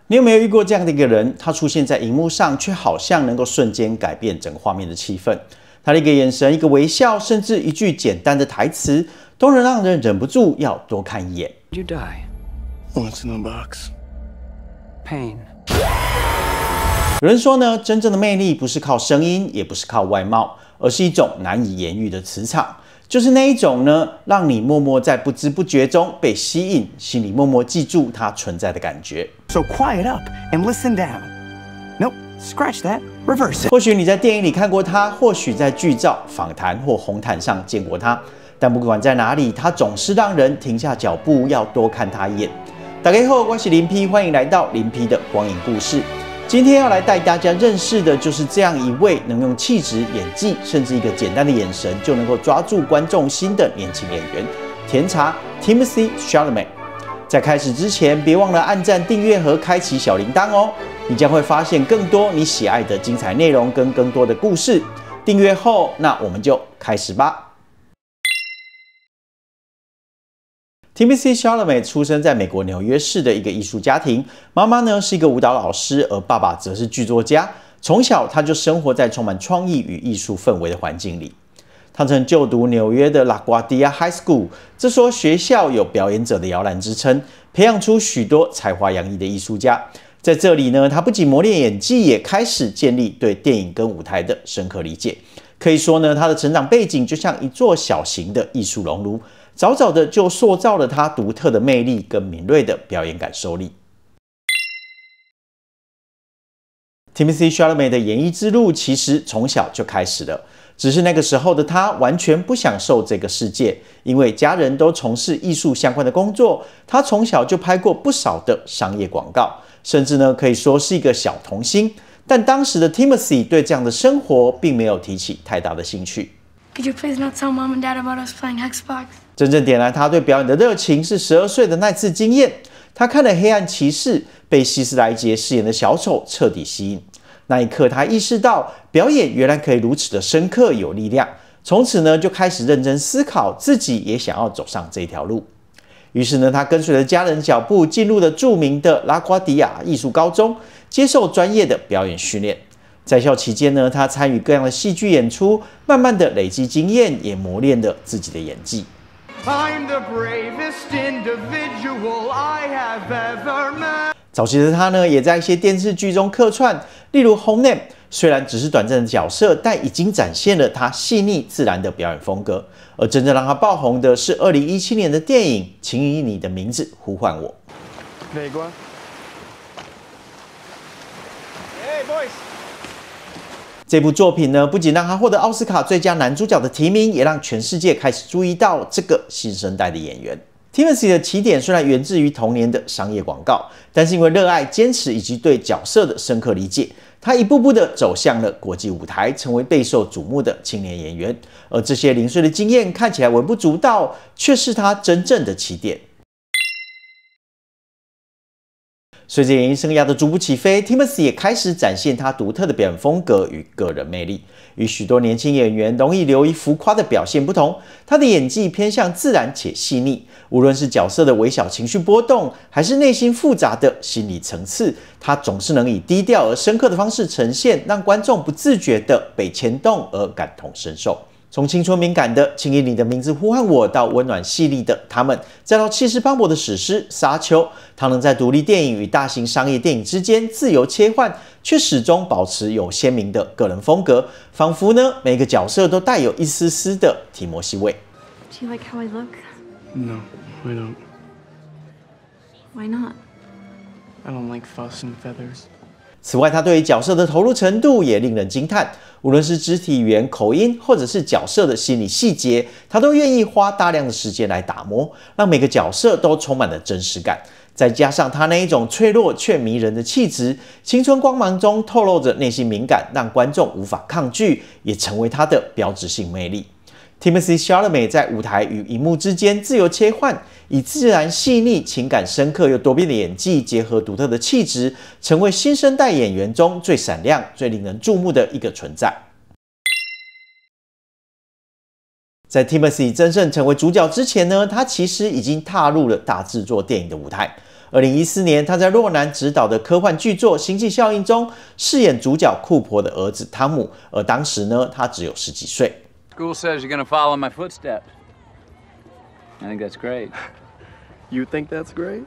你有没有遇过这样的一个人？他出现在荧幕上，却好像能够瞬间改变整个画面的气氛。他的一个眼神、一个微笑，甚至一句简单的台词，都能让人忍不住要多看一眼。You die. What's in the box? Pain. 有人说呢，真正的魅力不是靠声音，也不是靠外貌，而是一种难以言喻的磁场。就是那一种呢，让你默默在不知不觉中被吸引，心里默默记住它存在的感觉。So quiet up and listen down. Nope, scratch that. Reverse it. 或许你在电影里看过他，或许在剧照、访谈或红毯上见过他，但不管在哪里，他总是让人停下脚步，要多看他一眼。大家好，我是林批，欢迎来到林批的光影故事。今天要来带大家认识的就是这样一位能用气质、演技，甚至一个简单的眼神就能够抓住观众心的年轻演员甜茶 Timothée Chalamet。在开始之前，别忘了按赞、订阅和开启小铃铛哦，你将会发现更多你喜爱的精彩内容跟更多的故事。订阅后，那我们就开始吧。Timothée Chalamet 出生在美国纽约市的一个艺术家庭，妈妈呢是一个舞蹈老师，而爸爸则是剧作家。从小他就生活在充满创意与艺术氛围的环境里。他曾就读纽约的 LaGuardia High School， 这所学校有表演者的摇篮之称，培养出许多才华洋溢的艺术家。在这里呢，他不仅磨练演技，也开始建立对电影跟舞台的深刻理解。可以说呢，他的成长背景就像一座小型的艺术熔炉，早早的就塑造了他独特的魅力跟敏锐的表演感受力。Timothée Chalamet 的演艺之路其实从小就开始了，只是那个时候的他完全不享受这个世界，因为家人都从事艺术相关的工作。他从小就拍过不少的商业广告，甚至呢可以说是一个小童星。但当时的 Timothée 对这样的生活并没有提起太大的兴趣。Could you please not tell Mom and Dad about us playing Xbox? 真正点燃他对表演的热情是12岁的那次经验。他看了《黑暗骑士》，被希斯莱杰饰演的小丑彻底吸引。那一刻，他意识到表演原来可以如此的深刻有力量。从此呢，就开始认真思考自己也想要走上这条路。于是呢，他跟随着家人脚步，进入了著名的拉瓜迪亚艺术高中，接受专业的表演训练。在校期间呢，他参与各样的戏剧演出，慢慢的累积经验，也磨练了自己的演技。I'm the bravest individual I have ever met. 早期的他呢，也在一些电视剧中客串，例如《Home Name》，虽然只是短暂的角色，但已经展现了他细腻自然的表演风格。而真正让他爆红的是2017年的电影《请以你的名字呼唤我》。Negua. Hey, boys. 这部作品呢，不仅让他获得奥斯卡最佳男主角的提名，也让全世界开始注意到这个新生代的演员。Timothée 的起点虽然源自于童年的商业广告，但是因为热爱、坚持以及对角色的深刻理解，他一步步的走向了国际舞台，成为备受瞩目的青年演员。而这些零碎的经验看起来微不足道，却是他真正的起点。随着演艺生涯的逐步起飞 ，Timothée 也开始展现他独特的表演风格与个人魅力。与许多年轻演员容易流于浮夸的表现不同，他的演技偏向自然且细腻。无论是角色的微小情绪波动，还是内心复杂的心理层次，他总是能以低调而深刻的方式呈现，让观众不自觉地被牵动而感同身受。从青春敏感的《请以你的名字呼唤我》到温暖细腻的《他们》，再到气势磅礴的史诗《沙丘》，他能在独立电影与大型商业电影之间自由切换，却始终保持有鲜明的个人风格，仿佛呢每个角色都带有一丝丝的提摩西味。Do you like how I look? No, I don't. Why not? I don't like fuss and feathers. 此外，他对于角色的投入程度也令人惊叹。无论是肢体语言、口音，或者是角色的心理细节，他都愿意花大量的时间来打磨，让每个角色都充满了真实感。再加上他那一种脆弱却迷人的气质，青春光芒中透露着内心敏感，让观众无法抗拒，也成为他的标志性魅力。Timothée Chalamet 在舞台与荧幕之间自由切换，以自然细腻、情感深刻又多变的演技，结合独特的气质，成为新生代演员中最闪亮、最令人注目的一个存在。在 Timothée 真正成为主角之前呢，他其实已经踏入了大制作电影的舞台。2014年，他在洛南执导的科幻巨作《星际效应》中饰演主角库珀的儿子汤姆，而当时呢，他只有10几岁。School says you're gonna follow my footsteps. I think that's great. You think that's great?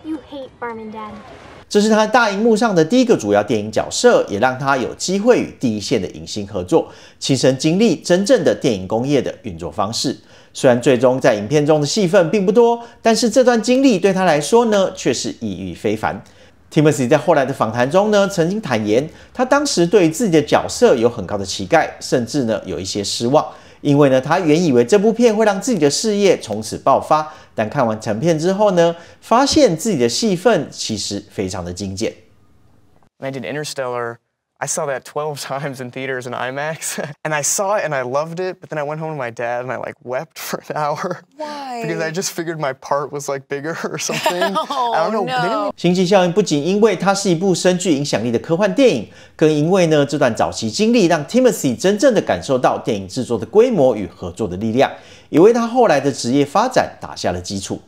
You hate Barman Dad. 这是他大荧幕上的第一个主要电影角色，也让他有机会与第一线的影星合作，亲身经历真正的电影工业的运作方式。虽然最终在影片中的戏份并不多，但是这段经历对他来说呢，却是意义非凡。Timothy 在后来的访谈中呢，曾经坦言，他当时对于自己的角色有很高的期待，甚至呢有一些失望，因为呢他原以为这部片会让自己的事业从此爆发，但看完成片之后呢，发现自己的戏份其实非常的精简。When I did Interstellar, I saw that 12 times in theaters in IMAX, and I saw it and I loved it, but then I went home to my dad and I like wept for an hour. Why? Because I just figured my part was like bigger or something. I don't know. No. 星际效应不仅因为它是一部深具影响力的科幻电影，更因为呢这段早期经历让 Timothy 真正的感受到电影制作的规模与合作的力量，也为他后来的职业发展打下了基础。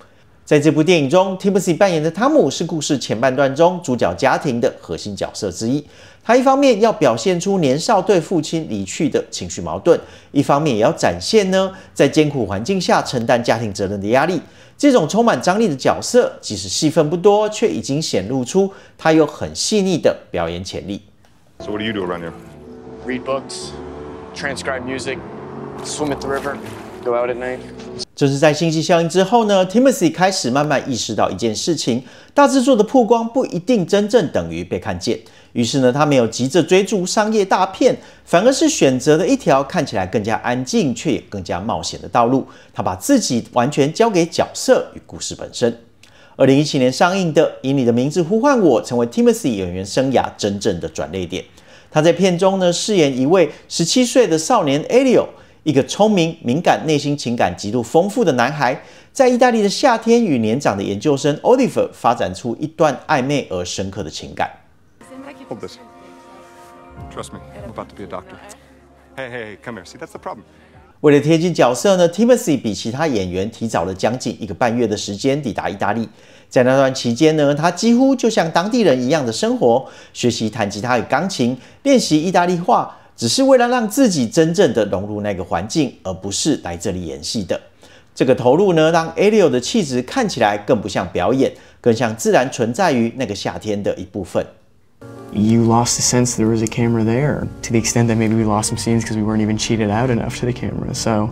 在这部电影中 ，Timothy 扮演的汤姆是故事前半段中主角家庭的核心角色之一。他一方面要表现出年少对父亲离去的情绪矛盾，一方面也要展现呢在艰苦环境下承担家庭责任的压力。这种充满张力的角色，即使戏份不多，却已经显露出他有很细腻的表演潜力。So what do you do around here? Read books, transcribe music, swim at the river, go out at night. 正是在星际效应之后呢 ，Timothy 开始慢慢意识到一件事情：大制作的曝光不一定真正等于被看见。于是呢，他没有急着追逐商业大片，反而是选择了一条看起来更加安静却也更加冒险的道路。他把自己完全交给角色与故事本身。2017年上映的《以你的名字呼唤我》成为 Timothy 演员生涯真正的转捩点。他在片中呢饰演一位17岁的少年 Elio。一个聪明、敏感、内心情感极度丰富的男孩，在意大利的夏天与年长的研究生 Oliver 发展出一段暧昧而深刻的情感。Hold this. Trust me, I'm about to be a doctor. Hey, come here. See, that's the problem. 为了贴近角色呢 ，Timothy 比其他演员提早了将近1个半月的时间抵达意大利。在那段期间呢，他几乎就像当地人一样的生活，学习弹吉他与钢琴，练习意大利话。只是为了让自己真正的融入那个环境，而不是来这里演戏的。这个投入呢，让 Elio 的气质看起来更不像表演，更像自然存在于那个夏天的一部分。You lost the sense there was a camera there, to the extent that maybe we lost some scenes because we weren't even cheated out enough to the camera. So,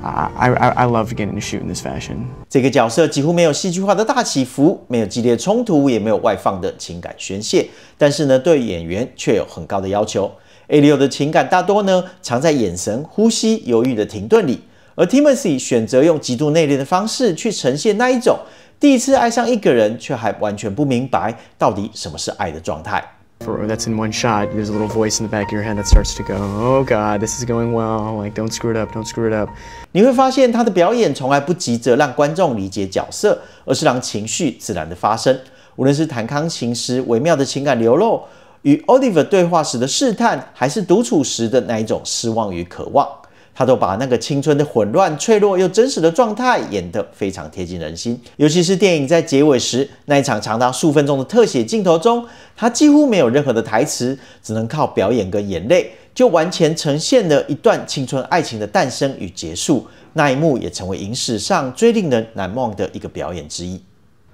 I loved getting to shoot in this fashion. 这个角色几乎没有戏剧化的大起伏，没有激烈冲突，也没有外放的情感宣泄，但是呢，对演员却有很高的要求。Elio 的情感大多呢藏在眼神、呼吸、犹豫的停顿里，而 Timothy 选择用极度内敛的方式去呈现那一种第一次爱上一个人却还完全不明白到底什么是爱的状态。That's in one shot. There's a little voice in the back of your head that starts to go, "Oh God, this is going well. Like, don't screw it up, don't screw it up." 你会发现他的表演从来不急着让观众理解角色，而是让情绪自然的发生。无论是弹钢琴时微妙的情感流露，与 Oliver 对话时的试探，还是独处时的那一种失望与渴望，他都把那个青春的混乱、脆弱又真实的状态演得非常贴近人心。尤其是电影在结尾时那一场长达数分钟的特写镜头中，他几乎没有任何的台词，只能靠表演跟眼泪，就完全呈现了一段青春爱情的诞生与结束。那一幕也成为影史上最令人难忘的一个表演之一。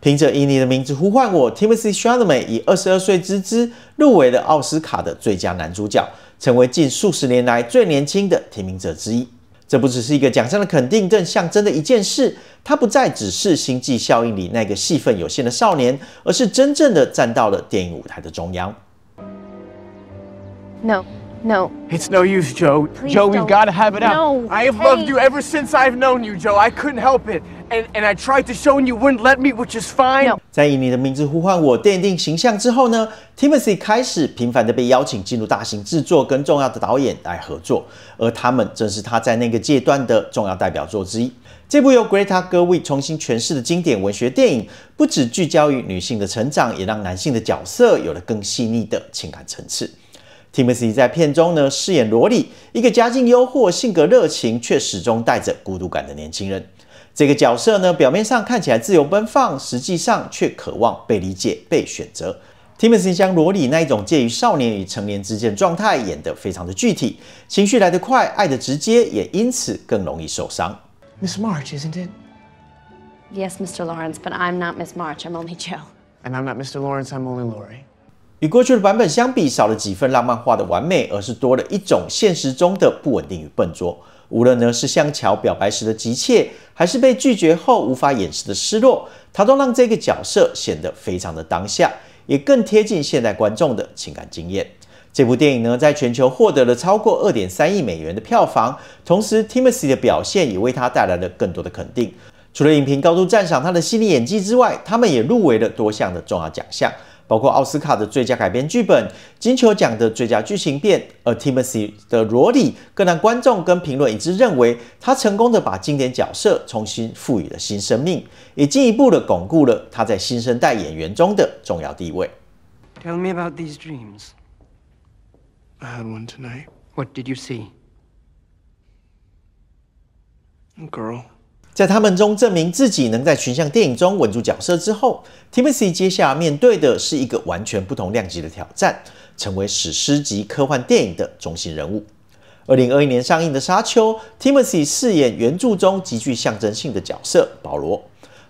凭着以你的名字呼唤我 ，Timothée Chalamet 以22岁之姿入围了奥斯卡的最佳男主角，成为近数十年来最年轻的提名者之一。这不只是一个奖项的肯定，更象征的一件事，他不再只是星际效应里那个戏份有限的少年，而是真正的站到了电影舞台的中央。No. It's no use, Joe. Please Joe, we've don't. got to have it out. No, I have hey. loved you ever since I've known you, Joe. I couldn't help it. And I tried to show and you wouldn't let me, which is fine. No. 在以你的名字呼唤我奠定形象之后呢 ，Timothy 开始频繁的被邀请进入大型制作跟重要的导演来合作，而他们正是他在那个阶段的重要代表作之一。这部由 Greta Gerwig 重新诠释的经典文学电影，不只聚焦于女性的成长，也让男性的角色有了更细腻的情感层次。Timothy 在片中呢饰演罗里，一个家境优渥、性格热情却始终带着孤独感的年轻人。这个角色呢，表面上看起来自由奔放，实际上却渴望被理解、被选择。Timothy 将罗里那一种介于少年与成年之间的状态演得非常的具体，情绪来得快，爱得直接，也因此更容易受伤。Miss March, isn't it? Yes, Mr. Lawrence, but I'm not Miss March. I'm only Joe. And I'm not Mr. Lawrence, I'm only Lori. 与过去的版本相比，少了几分浪漫化的完美，而是多了一种现实中的不稳定与笨拙。无论呢是向乔表白时的急切，还是被拒绝后无法掩饰的失落，它都让这个角色显得非常的当下，也更贴近现代观众的情感经验。这部电影呢，在全球获得了超过2.3亿美元的票房，同时 Timothy 的表现也为他带来了更多的肯定。除了影评高度赞赏他的细腻演技之外，他们也入围了多项的重要奖项，包括奥斯卡的最佳改编剧本、金球奖的最佳剧情片，而 Timothy 的罗里更让观众跟评论一致认为，他成功的把经典角色重新赋予了新生命，也进一步的巩固了他在新生代演员中的重要地位。Tell me about these dreams. I had one tonight. What did you see? A girl. 在他们中证明自己能在群像电影中稳住角色之后 ，Timothy 接下来面对的是一个完全不同量级的挑战，成为史诗级科幻电影的中心人物。2021年上映的《沙丘》 ，Timothy 饰演原著中极具象征性的角色保罗。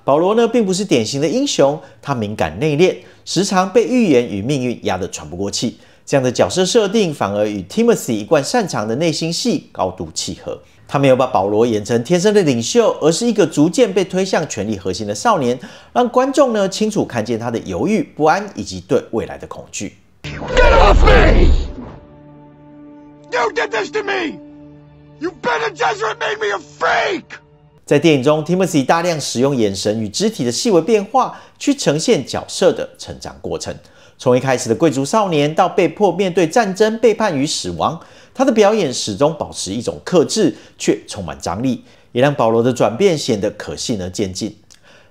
保罗呢，并不是典型的英雄，他敏感内敛，时常被预言与命运压得喘不过气。这样的角色设定反而与 Timothy 一贯擅长的内心戏高度契合。他没有把保罗演成天生的领袖，而是一个逐渐被推向权力核心的少年，让观众呢清楚看见他的犹豫、不安以及对未来的恐惧。Get off me! You did this to me! You Ben and Gesserit made me a freak! 在电影中 ，Timothy 大量使用眼神与肢体的细微变化，去呈现角色的成长过程。从一开始的贵族少年，到被迫面对战争、背叛与死亡，他的表演始终保持一种克制，却充满张力，也让保罗的转变显得可信而渐进。《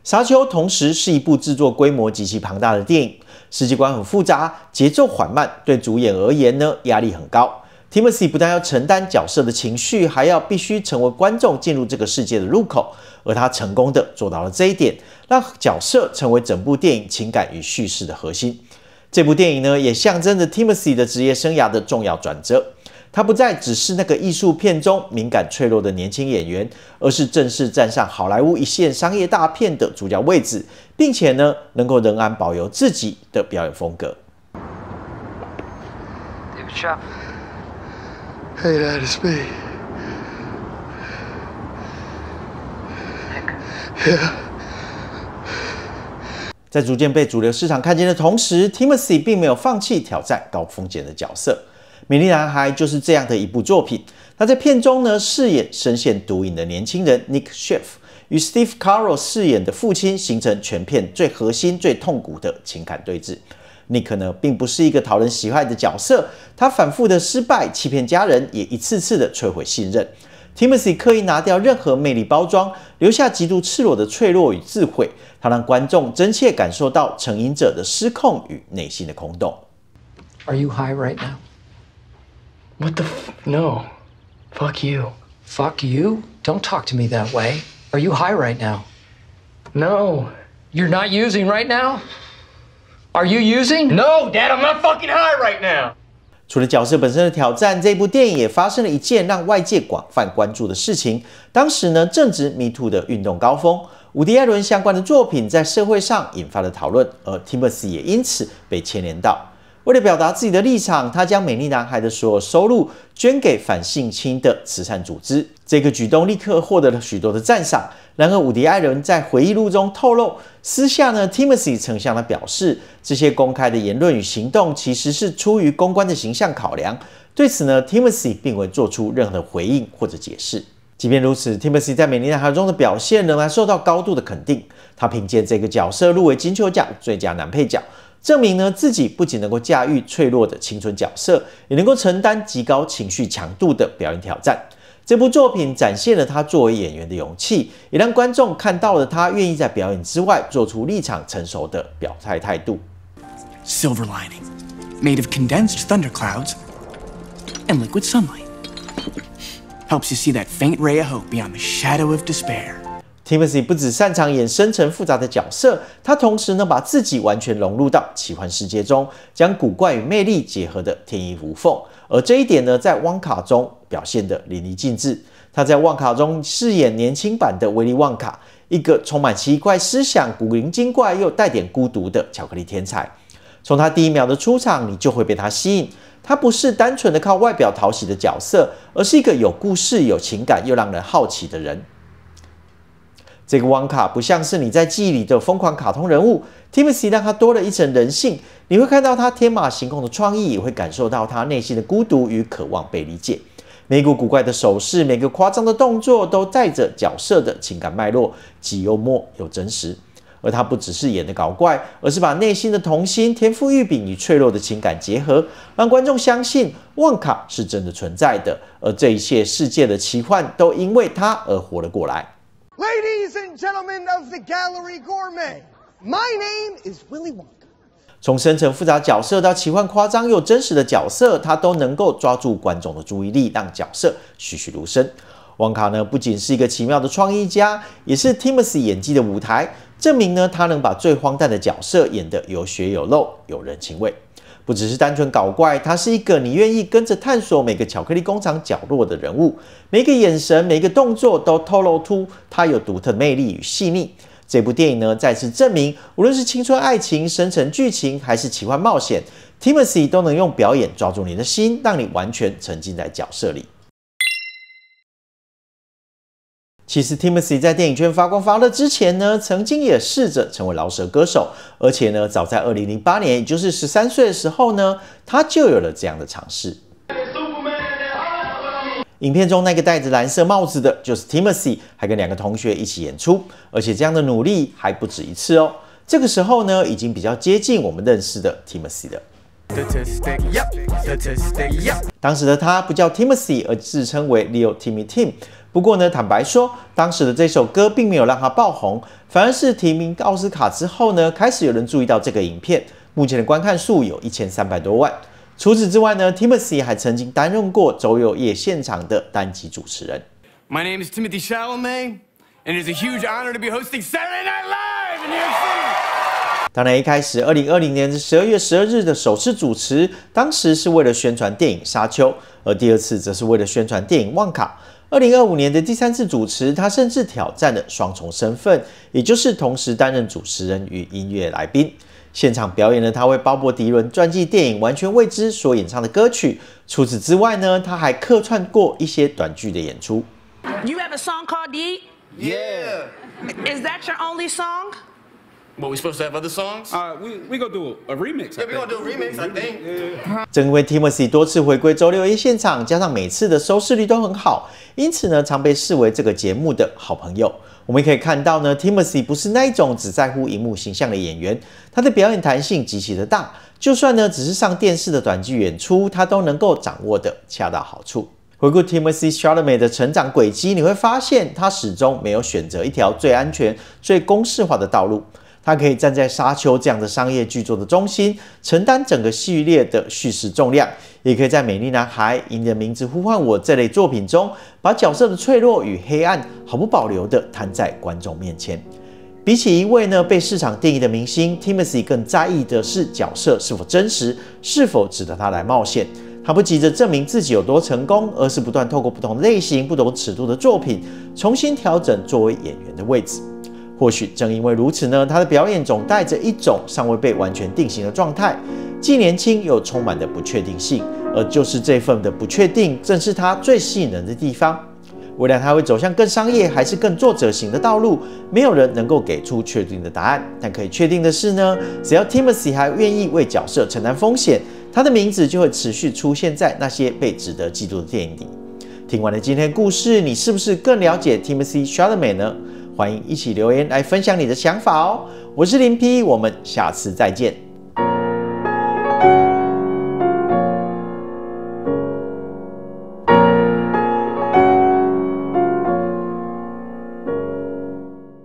沙丘》同时是一部制作规模极其庞大的电影，世界观很复杂，节奏缓慢，对主演而言呢，压力很高。Timothy 不但要承担角色的情绪，还要必须成为观众进入这个世界的入口，而他成功的做到了这一点，让角色成为整部电影情感与叙事的核心。这部电影呢，也象征着 Timothy 的职业生涯的重要转折。他不再只是那个艺术片中敏感脆弱的年轻演员，而是正式站上好莱坞一线商业大片的主角位置，并且呢，能够仍然保有自己的表演风格。David Shaw. Hey, Dad, it's me. Nick. Yeah. 在逐渐被主流市场看见的同时 ，Timothy 并没有放弃挑战高风险的角色。《美丽男孩》就是这样的一部作品。他在片中呢饰演深陷毒瘾的年轻人 Nick Schiff， 与 Steve Carell 饰演的父亲形成全片最核心、最痛苦的情感对峙。Nick 呢并不是一个讨人喜爱的角色，他反复的失败、欺骗家人，也一次次的摧毁信任。Timothy 刻意拿掉任何魅力包装，留下极度赤裸的脆弱与自毁，他让观众真切感受到成瘾者的失控与内心的空洞。Are you high right now? What the No. Fuck you. Fuck you? Don't talk to me that way. Are you high right now? No. You're not using right now? Are you using? No, Dad, I'm not fucking high right now. 除了角色本身的挑战，这部电影也发生了一件让外界广泛关注的事情。当时呢，正值 Me Too 的运动高峰，伍迪·艾伦相关的作品在社会上引发了讨论，而 Timothy 也因此被牵连到。为了表达自己的立场，他将《美丽男孩》的所有收入捐给反性侵的慈善组织。这个举动立刻获得了许多的赞赏。然而，伍迪·艾伦在回忆录中透露，私下呢 ，Timothy 曾向他表示，这些公开的言论与行动其实是出于公关的形象考量。对此呢 ，Timothy 并未做出任何回应或者解释。即便如此 ，Timothy 在《美丽男孩》中的表现仍然受到高度的肯定。他凭借这个角色入围金球奖最佳男配角。证明呢自己不仅能够驾驭脆弱的青春角色，也能够承担极高情绪强度的表演挑战。这部作品展现了他作为演员的勇气，也让观众看到了他愿意在表演之外做出立场成熟的表态态度。Silver lining, made of condensed thunderclouds and liquid sunlight, helps you see that faint ray of hope beyond the shadow of despair. Timothy 不只擅长演深沉复杂的角色，他同时呢把自己完全融入到奇幻世界中，将古怪与魅力结合得天衣无缝。而这一点呢，在旺卡中表现得淋漓尽致。他在旺卡中饰演年轻版的威利旺卡，一个充满奇怪思想、古灵精怪又带点孤独的巧克力天才。从他第一秒的出场，你就会被他吸引。他不是单纯的靠外表讨喜的角色，而是一个有故事、有情感又让人好奇的人。这个旺卡不像是你在记忆里的疯狂卡通人物 ，Timothy 让他多了一层人性。你会看到他天马行空的创意，也会感受到他内心的孤独与渴望被理解。每股古怪的手势，每个夸张的动作，都带着角色的情感脉络，既幽默又真实。而他不只是演的搞怪，而是把内心的童心、天赋异禀与脆弱的情感结合，让观众相信旺卡是真的存在的，而这一切世界的奇幻都因为他而活了过来。Ladies and gentlemen of the Gallery Gourmet, my name is Willy Wonka. 从深沉复杂角色到奇幻夸张又真实的角色，他都能够抓住观众的注意力，让角色栩栩如生。旺卡呢，不仅是一个奇妙的创意家，也是 Timothy 演技的舞台，证明呢他能把最荒诞的角色演得有血有肉，有人情味。不只是单纯搞怪，他是一个你愿意跟着探索每个巧克力工厂角落的人物，每个眼神、每个动作都透露出他有独特的魅力与细腻。这部电影呢，再次证明，无论是青春爱情、深沉剧情，还是奇幻冒险 ，Timothy 都能用表演抓住你的心，让你完全沉浸在角色里。其实 Timothy 在电影圈发光发热之前呢，曾经也试着成为饶舌歌手，而且呢，早在2008年，也就是13岁的时候呢，他就有了这样的尝试。影片中那个戴着蓝色帽子的就是 Timothy， 还跟2个同学一起演出，而且这样的努力还不止一次哦。这个时候呢，已经比较接近我们认识的 Timothy 了。当时的他不叫 Timothy， 而自称为 Leo Timmy Tim。不过呢，坦白说，当时的这首歌并没有让他爆红，反而是提名奥斯卡之后呢，开始有人注意到这个影片。目前的观看数有1300多万。除此之外呢 ，Timothy 还曾经担任过周六夜现场的单集主持人。My name is Timothy Chalamet, and it's a huge honor to be hosting Saturday Night Live in New York City. 当然，一开始2020年12月12日的首次主持，当时是为了宣传电影《沙丘》，而第二次则是为了宣传电影《旺卡》。2025年的第3次主持，他甚至挑战了双重身份，也就是同时担任主持人与音乐来宾。现场表演了他为鲍勃迪伦传记电影《完全未知》所演唱的歌曲。除此之外呢，他还客串过一些短剧的演出。You have a song called Deep? Yeah. Is that your only song? What, we supposed to have other songs? We gonna do a remix. Yeah, we gonna do a remix, I think. Yeah. 正因为 Timothy 多次回归周六夜现场，加上每次的收视率都很好，因此呢，常被视为这个节目的好朋友。我们可以看到呢 ，Timothy 不是那一种只在乎荧幕形象的演员，他的表演弹性极其的大，就算呢只是上电视的短剧演出，他都能够掌握的恰到好处。回顾 Timothy Chalamet 的成长轨迹，你会发现他始终没有选择一条最安全、最公式化的道路。他可以站在《沙丘》这样的商业巨作的中心，承担整个系列的叙事重量；也可以在《美丽男孩》《以你的名字呼唤我》这类作品中，把角色的脆弱与黑暗毫不保留地摊在观众面前。比起一位被市场定义的明星 ，Timothy 更在意的是角色是否真实，是否值得他来冒险。他不急着证明自己有多成功，而是不断透过不同类型、不同尺度的作品，重新调整作为演员的位置。或许正因为如此呢，他的表演总带着一种尚未被完全定型的状态，既年轻又充满的不确定性，而就是这份的不确定，正是他最吸引人的地方。未来他会走向更商业还是更作者型的道路，没有人能够给出确定的答案。但可以确定的是呢，只要 Timothy 还愿意为角色承担风险，他的名字就会持续出现在那些被值得记住的电影里。听完了今天的故事，你是不是更了解 Timothy Chalamet 呢？欢迎一起留言来分享你的想法哦！我是林 P， 我们下次再见。